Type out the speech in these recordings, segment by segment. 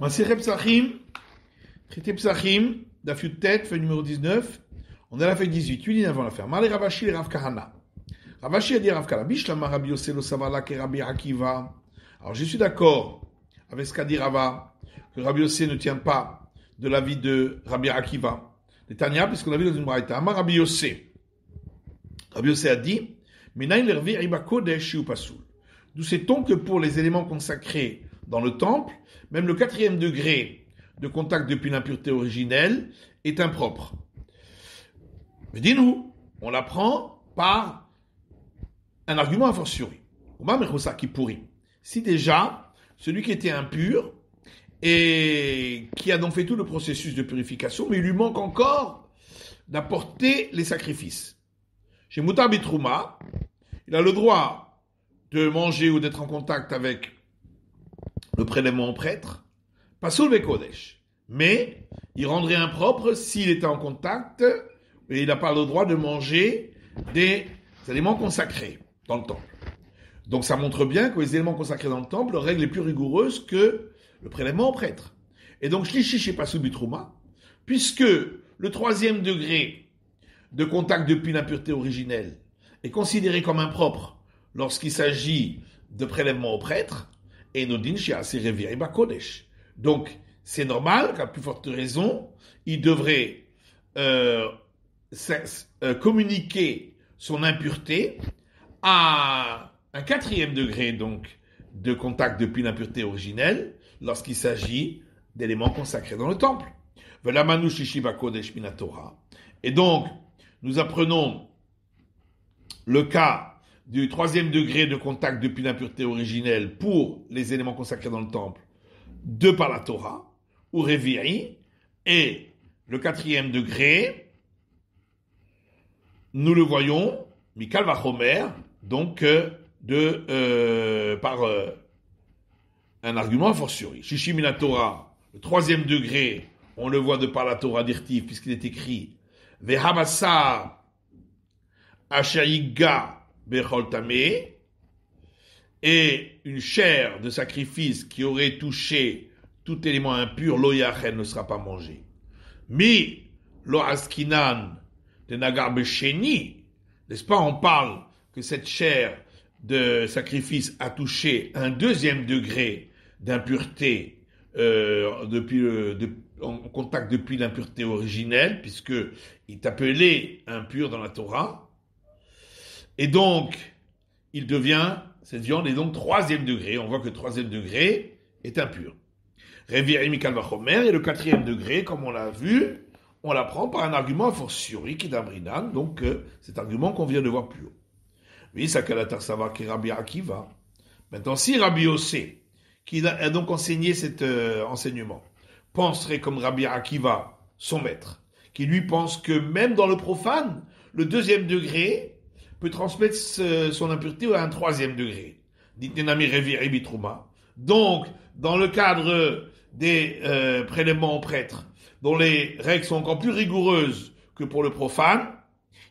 Maseret Psachim, traité Psachim, Daf Yud Tet, feuille numéro 19, on est à la feuille 18, 8 lignes avant la fin. Marlé Ravashi et Rav Kahana. Ravashi a dit à Rav Kahana, Bishlama Rabbi Yossé lo Savala ke Rabbi Akiva. Alors je suis d'accord avec ce qu'a dit Rava, que Rabbi Yossé ne tient pas de l'avis de Rabbi Akiva. Les Tanya, puisqu'on a vu dans une braïta, Amar Rabbi Yossé. Rabbi Yossé a dit, Minayin lervi riba kodesh ou pasoul. D'où sait-on que pour les éléments consacrés dans le temple, même le 4e degré de contact depuis l'impureté originelle est impropre. Mais dis-nous, on l'apprend par un argument a fortiori. Si déjà, celui qui était impur et qui a donc fait tout le processus de purification, mais il lui manque encore d'apporter les sacrifices. Chez Moutar Bitrouma, il a le droit de manger ou d'être en contact avec le prélèvement au prêtre, pas sous le Kodesh. Mais il rendrait impropre s'il était en contact et il n'a pas le droit de manger des éléments consacrés dans le temple. Donc ça montre bien que les éléments consacrés dans le temple, leur règle est plus rigoureuse que le prélèvement au prêtre. Et donc Shlishi chez Pasou Bitrouma, puisque le 3e degré de contact depuis l'impureté originelle est considéré comme impropre lorsqu'il s'agit de prélèvement au prêtre, et Nodin chez Asereviri Bakodesh. Donc, c'est normal qu'à plus forte raison, il devrait communiquer son impureté à un 4e degré donc de contact depuis l'impureté originelle lorsqu'il s'agit d'éléments consacrés dans le temple. Velamanu Shishiva Kodesh Minatora. Et donc, nous apprenons le cas du 3e degré de contact depuis l'impureté originelle pour les éléments consacrés dans le temple de par la Torah, ou Révi'i, et le 4e degré, nous le voyons, Mikal Vachomer, donc par un argument a fortiori. Shishi Minatora, le 3e degré, on le voit de par la Torah d'Irtiv, puisqu'il est écrit Vehabasa Ashayiga Bechol Tameh, et une chair de sacrifice qui aurait touché tout élément impur, lo yachen ne sera pas mangé. Mi lo askinan de nagar besheni, n'est-ce pas, on parle que cette chair de sacrifice a touché un 2e degré d'impureté en contact depuis l'impureté originelle, puisque il est appelé impur dans la Torah. Et donc, cette viande est donc 3e degré. On voit que le 3e degré est impur. Révi'é Mikal Vachomer, et le 4e degré, comme on l'a vu, on l'apprend par un argument a fortiori qui est d'Abrinan, donc cet argument qu'on vient de voir plus haut. Oui, ça Kalatar Sava qui Rabbi Akiva. Maintenant, si Rabbi Yossé, qui a donc enseigné cet enseignement, penserait comme Rabbi Akiva, son maître, qui lui pense que même dans le profane, le 2e degré peut transmettre son impureté à un 3e degré. Dit-Nenami Révi'é Bitrouma. Donc, dans le cadre des prélèvements aux prêtres, dont les règles sont encore plus rigoureuses que pour le profane,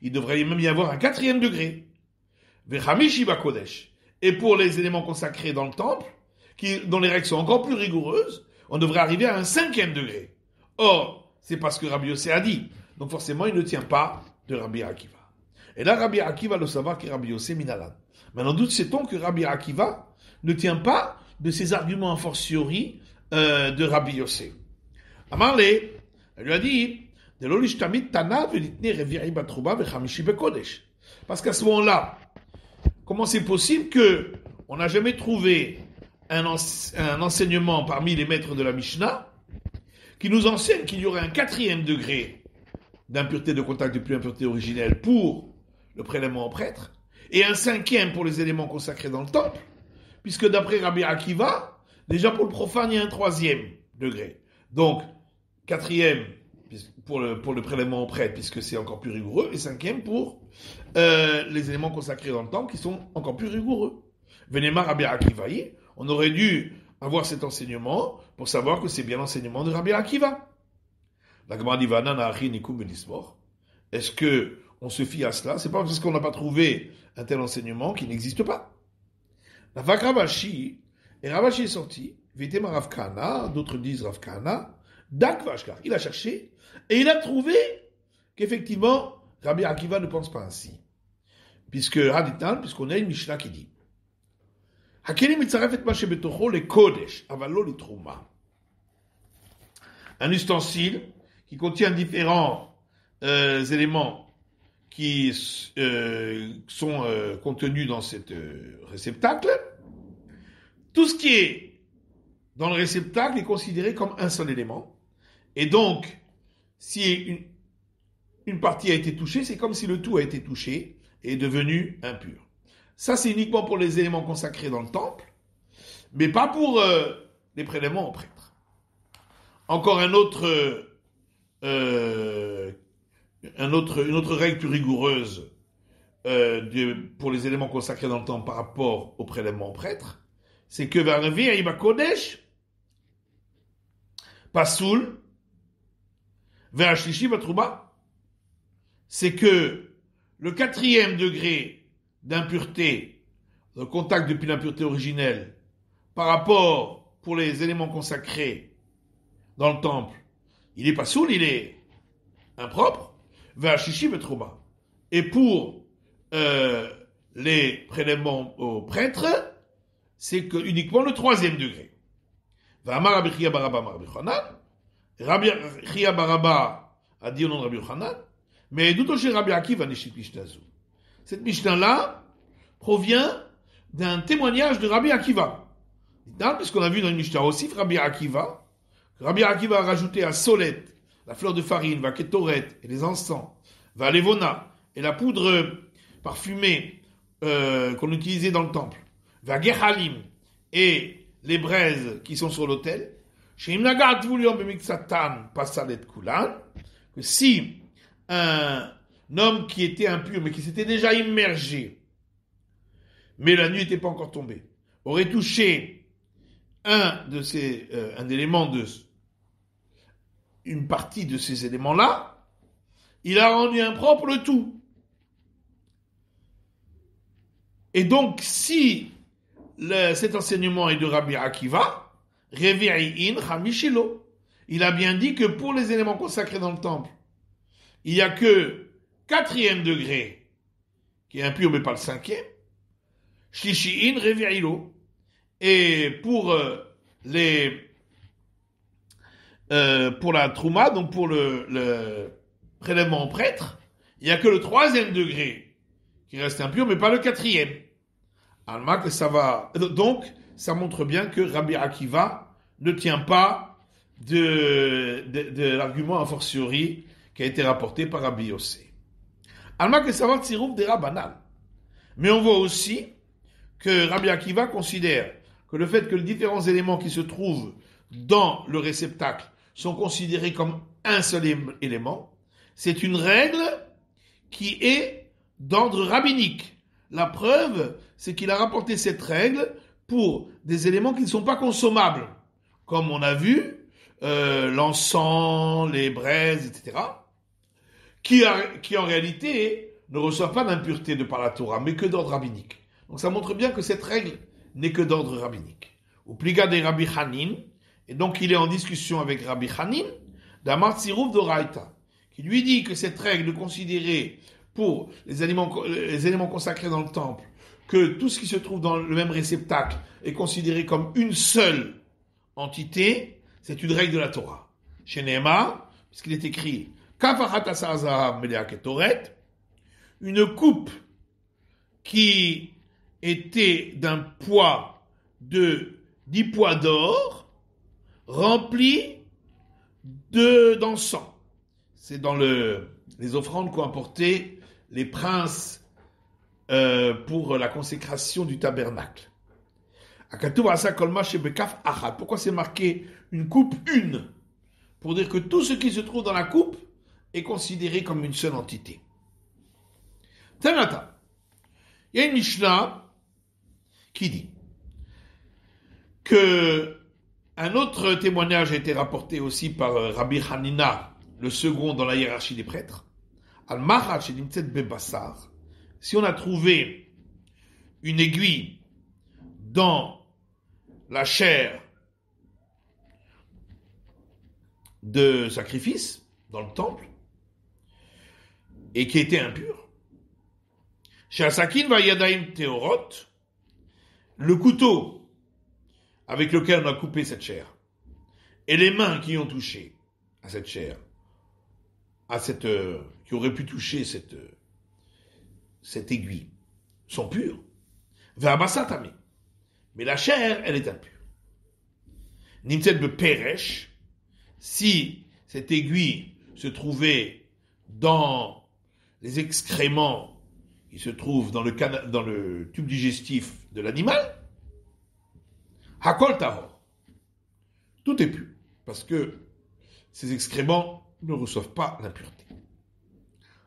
il devrait même y avoir un 4e degré. Vechamishi Bakodesh. Et pour les éléments consacrés dans le temple, dont les règles sont encore plus rigoureuses, on devrait arriver à un 5e degré. Or, c'est pas ce que Rabbi Yossé a dit. Donc forcément, il ne tient pas de Rabbi Akiva. Et là, Rabbi Akiva le savoir que Rabbi Yossé minalan. Maintenant, d'où sait-on que Rabbi Akiva ne tient pas de ces arguments a fortiori de Rabbi Yossé? Amarle, elle lui a dit, parce qu'à ce moment-là, comment c'est possible que on n'a jamais trouvé un enseignement parmi les maîtres de la Mishnah qui nous enseigne qu'il y aurait un 4e degré d'impureté de contact depuis l'impureté originelle pour le prélèvement au prêtre, et un 5e pour les éléments consacrés dans le temple, puisque d'après Rabbi Akiva, déjà pour le profane, il y a un 3e degré. Donc, 4e pour le prélèvement au prêtre, puisque c'est encore plus rigoureux, et 5e pour les éléments consacrés dans le temple, qui sont encore plus rigoureux. Venema Rabbi Akiva, on aurait dû avoir cet enseignement pour savoir que c'est bien l'enseignement de Rabbi Akiva. La Gemara dit Vanana Achi Nikum Benismor. Est-ce que on se fie à cela? C'est pas parce qu'on n'a pas trouvé un tel enseignement qui n'existe pas. La Ravashi, et Ravashi est sorti, Vitem Rav Kahana, d'autres disent Rav Kahana, Dak Vashkar. Il a cherché et il a trouvé qu'effectivement, Rabbi Akiva ne pense pas ainsi. Puisqu'on a une Mishnah qui dit Hakeli mitzaref et mashe betocho le kodesh, avalo le trouma. Un ustensile qui contient différents éléments qui sont contenus dans cet réceptacle. Tout ce qui est dans le réceptacle est considéré comme un seul élément. Et donc, si une partie a été touchée, c'est comme si le tout a été touché et est devenu impur. Ça, c'est uniquement pour les éléments consacrés dans le temple, mais pas pour les prélèvements aux prêtres. Encore une autre règle plus rigoureuse pour les éléments consacrés dans le temple par rapport aux prélèvements aux prêtres, c'est que vers le V'Aïba Kodesh, Pasoul, vers Shlishi Batrouba, c'est que le 4e degré d'impureté, le contact depuis l'impureté originelle, par rapport pour les éléments consacrés dans le temple, il est Pasoul, il est impropre, vers Shlishi Batrouba. Et pour les prélèvements aux prêtres, c'est que uniquement le 3e degré. V'amar Rabbi Chia Baraba Rabbi Yochanan. Rabbi Chia Baraba a dit au nom de Rabbi Yochanan, mais d'où chez Rabbi Akiva neshit Mishnah. Cette Mishnah-là provient d'un témoignage de Rabbi Akiva. Puisqu'on a vu dans une Mishnah aussi, Rabbi Akiva a rajouté à Solet, la fleur de farine, va Ketoret et les encens, va Levona et la poudre parfumée qu'on utilisait dans le temple, va Gehalim et les braises qui sont sur l'autel, chez Imnagat Vulion Bemixatan Pasalet Kulan, que si un homme qui était impur mais qui s'était déjà immergé, mais la nuit n'était pas encore tombée, aurait touché un élément une partie de ces éléments-là, il a rendu impropre le tout. Et donc, si cet enseignement est de Rabbi Akiva, Revi'in Hamishilo, il a bien dit que pour les éléments consacrés dans le temple, il n'y a que 4e degré qui est impur, mais pas le 5e. Shlishi'in Revi'ilo. Et pour la trouma, donc pour le prélèvement au prêtre, il n'y a que le 3e degré qui reste impur, mais pas le 4e. Alma que ça va. Donc, ça montre bien que Rabbi Akiva ne tient pas de l'argument a fortiori qui a été rapporté par Rabbi Yossé. Alma que ça va tsirouf des banal. Mais on voit aussi que Rabbi Akiva considère que le fait que les différents éléments qui se trouvent dans le réceptacle sont considérés comme un seul élément, c'est une règle qui est d'ordre rabbinique. La preuve, c'est qu'il a rapporté cette règle pour des éléments qui ne sont pas consommables, comme on a vu, l'encens, les braises, etc., qui en réalité ne reçoivent pas d'impureté de par la Torah, mais que d'ordre rabbinique. Donc ça montre bien que cette règle n'est que d'ordre rabbinique. Au pliga des Rabbi Hanin, et donc il est en discussion avec Rabbi Hanin, d'Amar Tsirouf d'Oraita, qui lui dit que cette règle considérée pour les éléments consacrés dans le temple, que tout ce qui se trouve dans le même réceptacle est considéré comme une seule entité, c'est une règle de la Torah. Chez Nehemar, puisqu'il est écrit une coupe qui était d'un poids de 10 poids d'or, remplie d'encens. C'est dans les offrandes qu'ont apporté les princes pour la consécration du tabernacle. Pourquoi c'est marqué une coupe une? Pour dire que tout ce qui se trouve dans la coupe est considéré comme une seule entité. Tanata. Il y a une Mishnah qui dit que un autre témoignage a été rapporté aussi par Rabbi Hanina, le second dans la hiérarchie des prêtres. Al-Mahach et Nimtset Bebassar. Si on a trouvé une aiguille dans la chair de sacrifice dans le temple et qui était impur. Chez Asakin va Yadaim Teorot, le couteau avec lequel on a coupé cette chair et les mains qui ont touché à cette chair, qui auraient pu toucher cette aiguille, sont purs. Ve'abasatame. Mais la chair, elle est impure. Nimtzet be peresh, si cette aiguille se trouvait dans les excréments qui se trouvent dans le tube digestif de l'animal, hakol tahor. Tout est pur, parce que ces excréments ne reçoivent pas l'impureté.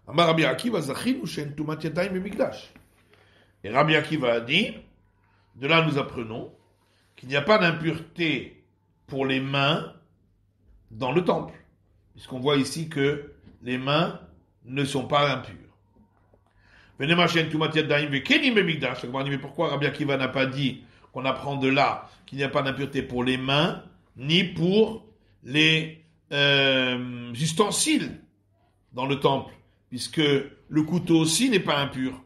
Amar Rabbi Akiva zachinu shen tumat yadayim bemikdash. Et Rabbi Akiva a dit, de là nous apprenons qu'il n'y a pas d'impureté pour les mains dans le temple, puisqu'on voit ici que les mains ne sont pas impures. Mais pourquoi Rabbi Akiva n'a pas dit qu'on apprend de là qu'il n'y a pas d'impureté pour les mains, ni pour les ustensiles dans le temple, puisque le couteau aussi n'est pas impur.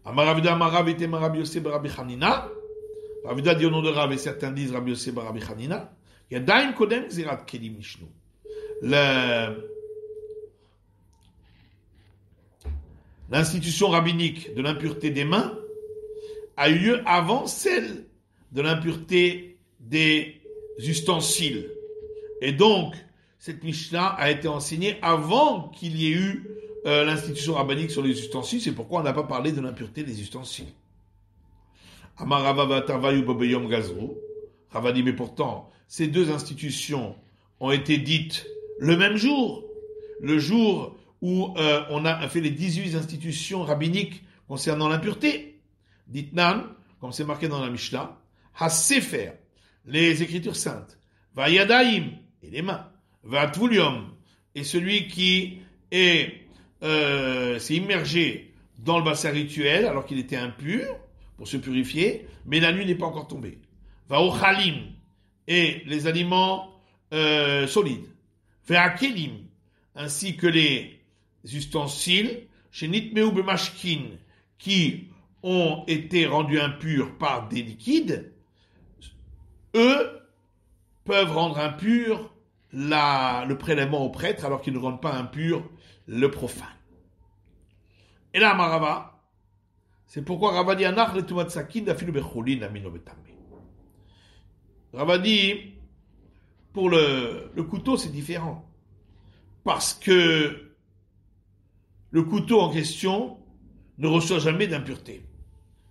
Amaravida Amarav était Rabbi Yosef Rabbi Hanina. Ravida dit au nom de Rav, et certains disent Rabbi Yosef Rabbi Hanina. Il y a Daim Kodem Zirat Kelim Mishnu. L'institution rabbinique de l'impureté des mains a eu lieu avant celle de l'impureté des ustensiles. Et donc, cette Mishnah a été enseignée avant qu'il y ait eu l'institution rabbinique sur les ustensiles. C'est pourquoi on n'a pas parlé de l'impureté des ustensiles. Rava dit, mais pourtant, ces deux institutions ont été dites le même jour, le jour où on a fait les 18 institutions rabbiniques concernant l'impureté. Ditnan, comme c'est marqué dans la Mishnah, Ha-Sefer, les Écritures saintes, Va-Yadaim, et les mains, Va-Tvulium, et celui qui s'est immergé dans le bassin rituel alors qu'il était impur, pour se purifier, mais la nuit n'est pas encore tombée. Va-Ochalim, et les aliments solides. Va-Kelim, ainsi que les ustensiles, chez Nitmeu Bemashkin, qui ont été rendus impurs par des liquides, eux peuvent rendre impur le prélèvement au prêtre, alors qu'ils ne rendent pas impur le profane. Et là, Marava, c'est pourquoi Rava dit Anach le tumat sakin d'afilu becholin amino betame. Rava dit, pour le couteau, c'est différent. Parce que le couteau en question ne reçoit jamais d'impureté,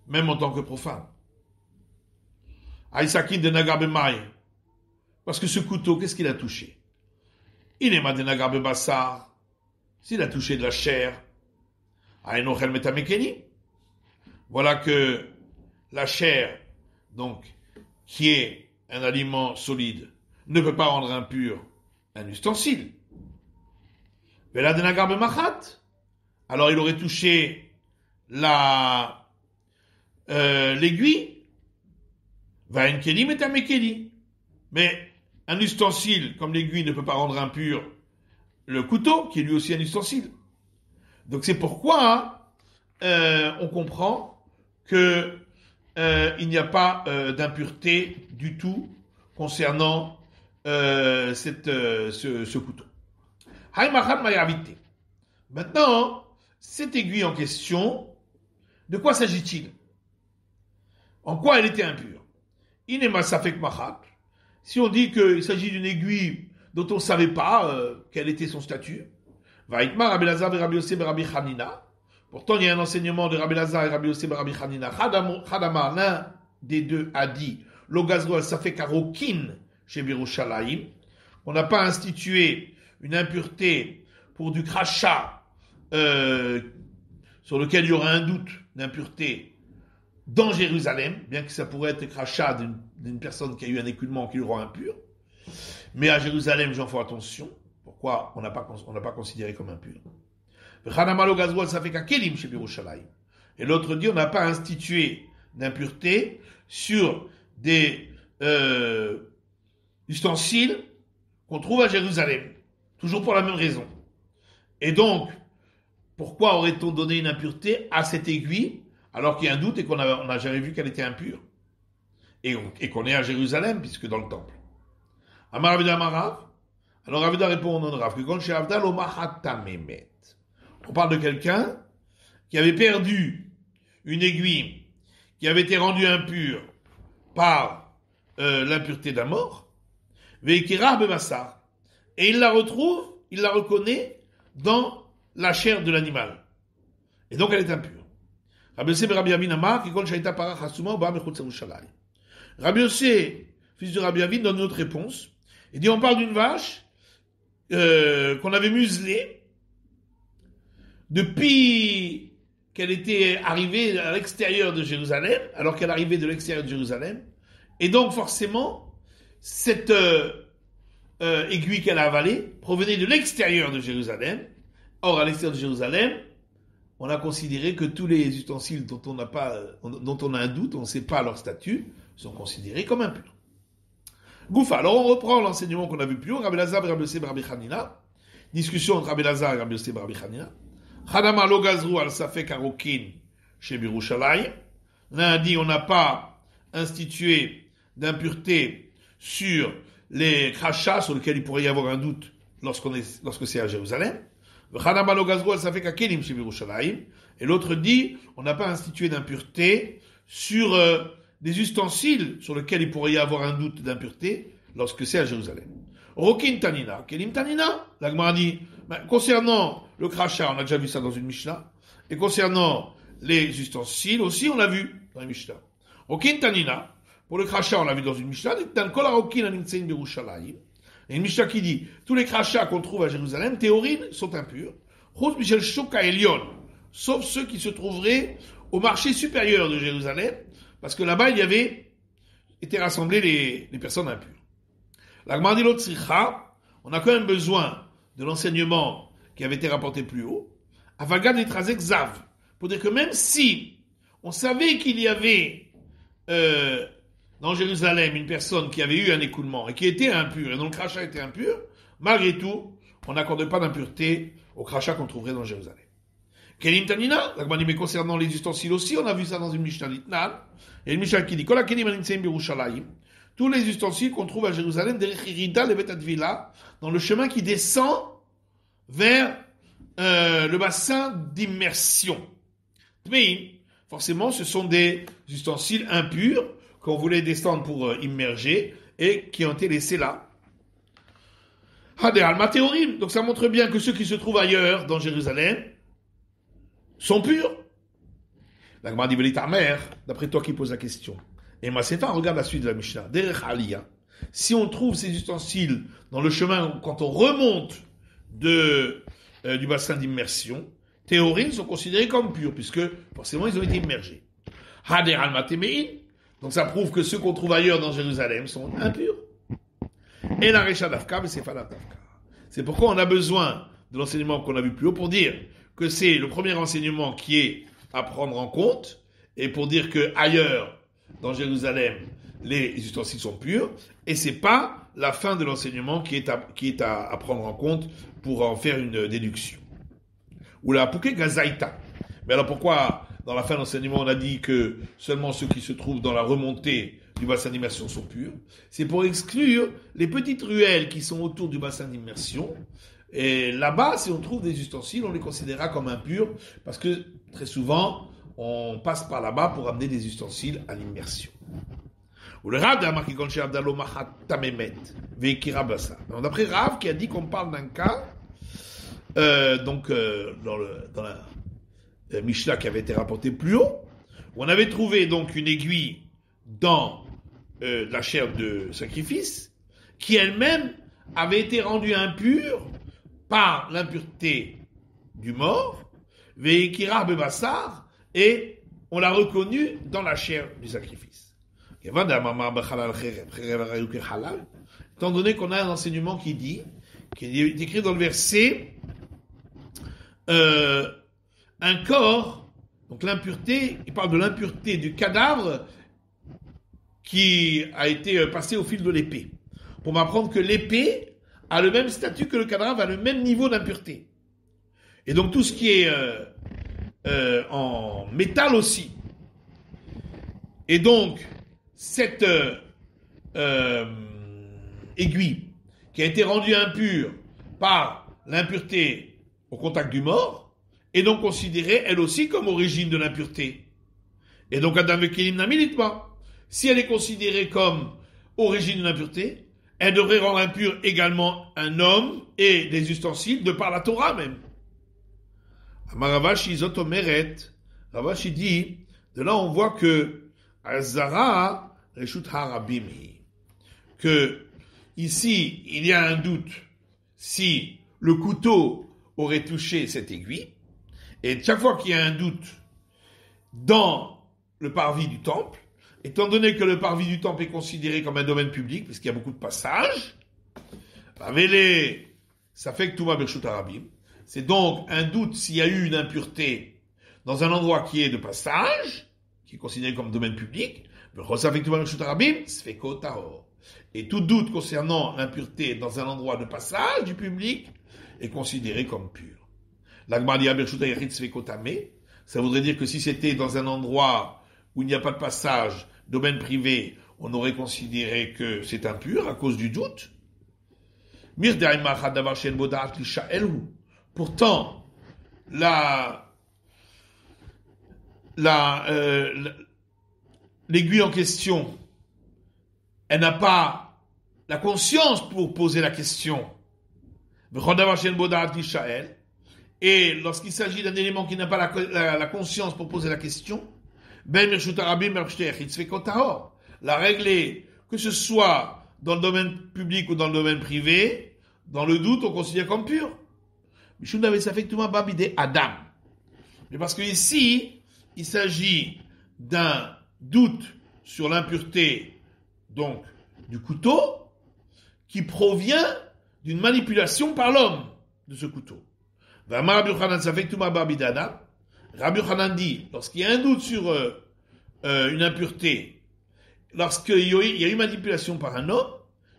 même en tant que profane. Aïsakin de Nagar Bemaï. Parce que ce couteau, qu'est-ce qu'il a touché? Il est ma de Nagar Bebassar. S'il a touché de la chair, Aïnochel Metamekeni. Voilà que la chair, donc, qui est un aliment solide, ne peut pas rendre impur un ustensile. Vela de Nagar Bemachat. Alors il aurait touché l'aiguille, va une keli mais un mekeli. Mais un ustensile comme l'aiguille ne peut pas rendre impur le couteau, qui est lui aussi un ustensile. Donc c'est pourquoi on comprend que il n'y a pas d'impureté du tout concernant ce couteau. Maintenant, cette aiguille en question, de quoi s'agit-il? En quoi elle était impure? Si on dit qu'il s'agit d'une aiguille dont on ne savait pas quel était son statut, pourtant il y a un enseignement de Rabbi Lazar et Rabbi Yosef Rabbi Hanina. Khadama, l'un des deux a dit, l'ogazro al safek arokin chez Birushalayim, on n'a pas institué une impureté pour du crachat sur lequel il y aura un doute d'impureté dans Jérusalem, bien que ça pourrait être crachat d'une personne qui a eu un écoulement qui le rend impur. Mais à Jérusalem, j'en fais attention. Pourquoi on n'a pas considéré comme impur? Et l'autre dit, on n'a pas institué d'impureté sur des ustensiles qu'on trouve à Jérusalem, toujours pour la même raison. Et donc, pourquoi aurait-on donné une impureté à cette aiguille, alors qu'il y a un doute et qu'on n'a jamais vu qu'elle était impure, et qu'on est à Jérusalem, puisque dans le temple. Amar Ravida Amarav. Alors Ravida répond au nom de Rav, que quand chez Avdal Omahatamemet, on parle de quelqu'un qui avait perdu une aiguille, qui avait été rendue impure par l'impureté d'un mort, Veikira Bebassar, et il la retrouve, il la reconnaît dans la chair de l'animal. Et donc elle est impure. Rabbi Yossé Rabbi Yavin Amar, qui compte Shaita Parach Hasuma ou Ba Mechutz Yerushalayim. Rabbi Yossé, fils de Rabbi Yavin, donne une autre réponse. Il dit, on parle d'une vache qu'on avait muselée depuis qu'elle était arrivée à l'extérieur de Jérusalem, alors qu'elle arrivait de l'extérieur de Jérusalem. Et donc forcément, cette aiguille qu'elle a avalée provenait de l'extérieur de Jérusalem. Or, à l'extérieur de Jérusalem, on a considéré que tous les ustensiles dont on a un doute, on ne sait pas leur statut, sont considérés comme impurs. Goufa. Alors on reprend l'enseignement qu'on a vu plus haut, Rabbi Lazar et Rabbi Yossé Rabbi Hanina. Discussion entre Rabbi Lazar et Rabbi Yossé Rabbi Hanina. Chadama lo gazru al safek arokin chez Birushalayim. L'un a dit on n'a pas institué d'impureté sur les crachats sur lesquels il pourrait y avoir un doute lorsque c'est à Jérusalem. Chadama lo gazru al safek akelim chez Birushalayim. Et l'autre dit on n'a pas institué d'impureté sur des ustensiles sur lesquels il pourrait y avoir un doute d'impureté lorsque c'est à Jérusalem. Rokin Tanina, Kelim Tanina, la Gemara dit, concernant le crachat, on a déjà vu ça dans une Mishnah, et concernant les ustensiles aussi, on l'a vu dans une Mishnah. Rokin Tanina, pour le crachat, on l'a vu dans une Mishnah, dans Kol HaRokin HaNimtzein BeYerushalayim, et une Mishnah qui dit, tous les crachats qu'on trouve à Jérusalem, théorines, sont impurs, Chutz Mishel Shoka Elyon, sauf ceux qui se trouveraient au marché supérieur de Jérusalem, parce que là-bas, il y avait été rassemblés les personnes impures. La Gemara dit l'autre Tzricha, on a quand même besoin de l'enseignement qui avait été rapporté plus haut, Avagad et Trazek Zav, pour dire que même si on savait qu'il y avait dans Jérusalem une personne qui avait eu un écoulement et qui était impure, et dont le crachat était impur, malgré tout, on n'accorde pas d'impureté au crachat qu'on trouverait dans Jérusalem. Kelim Tanina, la Gemara dit, mais concernant les ustensiles aussi, on a vu ça dans une Mishnah d'Itnan, et une Mishnah qui dit, Kol HaKelim HaNimtzein BeYerushalayim, tous les ustensiles qu'on trouve à Jérusalem, derech Irida levet Advila, dans le chemin qui descend vers le bassin d'immersion. Mais forcément, ce sont des ustensiles impurs qu'on voulait descendre pour immerger et qui ont été laissés là. Hade alma théorim. Donc ça montre bien que ceux qui se trouvent ailleurs dans Jérusalem sont purs. La Gemara dit ta mère, d'après toi qui pose la question. Et Masefa, regarde la suite de la Mishnah. Derech Aliyah. Si on trouve ces ustensiles dans le chemin, quand on remonte du bassin d'immersion, théorines sont considérés comme purs, puisque forcément ils ont été immergés. Hader al-Matemein. Donc ça prouve que ceux qu'on trouve ailleurs dans Jérusalem sont impurs. Et la Recha d'Afka, mais c'est pas la Tafka. C'est pourquoi on a besoin de l'enseignement qu'on a vu plus haut pour dire que c'est le premier enseignement qui est à prendre en compte, et pour dire que ailleurs, dans Jérusalem, les ustensiles sont purs, et c'est pas la fin de l'enseignement qui est à prendre en compte pour en faire une déduction. Ou la Pouké Gazaïta. Mais alors pourquoi, dans la fin de l'enseignement, on a dit que seulement ceux qui se trouvent dans la remontée du bassin d'immersion sont purs? C'est pour exclure les petites ruelles qui sont autour du bassin d'immersion. Et là-bas, si on trouve des ustensiles, on les considérera comme impurs, parce que très souvent, on passe par là-bas pour amener des ustensiles à l'immersion. Ou le Rav d'après Rav qui a dit qu'on parle d'un cas, dans la Mishnah qui avait été rapporté plus haut, où on avait trouvé donc une aiguille dans la chair de sacrifice, qui elle-même avait été rendue impure par l'impureté du mort, Veikira Bebassar, et on l'a reconnue dans la chair du sacrifice. Étant donné qu'on a un enseignement qui est écrit dans le verset, un corps, donc l'impureté, il parle de l'impureté du cadavre qui a été passé au fil de l'épée. Pour m'apprendre que l'épée a le même statut que le cadavre, a le même niveau d'impureté. Et donc tout ce qui est en métal aussi. Et donc, cette aiguille qui a été rendue impure par l'impureté au contact du mort, est donc considérée elle aussi comme origine de l'impureté. Et donc Adam Vekelim n'a milite pas. Si elle est considérée comme origine de l'impureté, elle devrait rendre impur également un homme et des ustensiles de par la Torah même. Ravashi Zotomeret, Ravashi dit, de là on voit que Azara Reshut Harabimi, que ici il y a un doute si le couteau aurait touché cette aiguille, et chaque fois qu'il y a un doute dans le parvis du temple, étant donné que le parvis du temple est considéré comme un domaine public, parce qu'il y a beaucoup de passages, ça fait que tout va Bershut Harabim. C'est donc un doute s'il y a eu une impureté dans un endroit qui est de passage, qui est considéré comme domaine public, et tout doute concernant l'impureté dans un endroit de passage du public est considéré comme pur. Ça voudrait dire que si c'était dans un endroit où il n'y a pas de passage, domaine privé, on aurait considéré que c'est impur à cause du doute. Pourtant, l'aiguille en question, elle n'a pas la conscience pour poser la question. Et lorsqu'il s'agit d'un élément qui n'a pas la conscience pour poser la question, la règle est que ce soit dans le domaine public ou dans le domaine privé, dans le doute, on considère comme pur. Adam. Mais parce que ici, il s'agit d'un doute sur l'impureté, donc, du couteau, qui provient d'une manipulation par l'homme de ce couteau. Rabbi Yochanan dit, lorsqu'il y a un doute sur une impureté, lorsqu'il y a eu manipulation par un homme,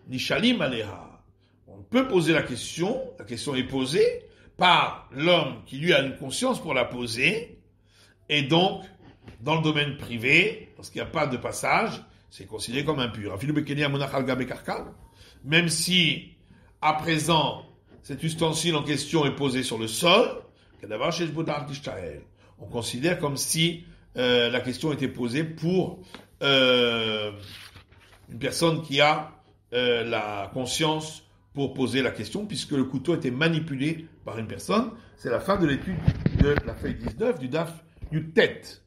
Nishalim Aleha, on peut poser la question est posée par l'homme qui lui a une conscience pour la poser, et donc, dans le domaine privé, lorsqu'il n'y a pas de passage, c'est considéré comme impur. Même si, à présent, cet ustensile en question est posé sur le sol, on considère comme si la question était posée pour une personne qui a la conscience pour poser la question, puisque le couteau était manipulé par une personne. C'est la fin de l'étude de la feuille 19 du DAF du tête.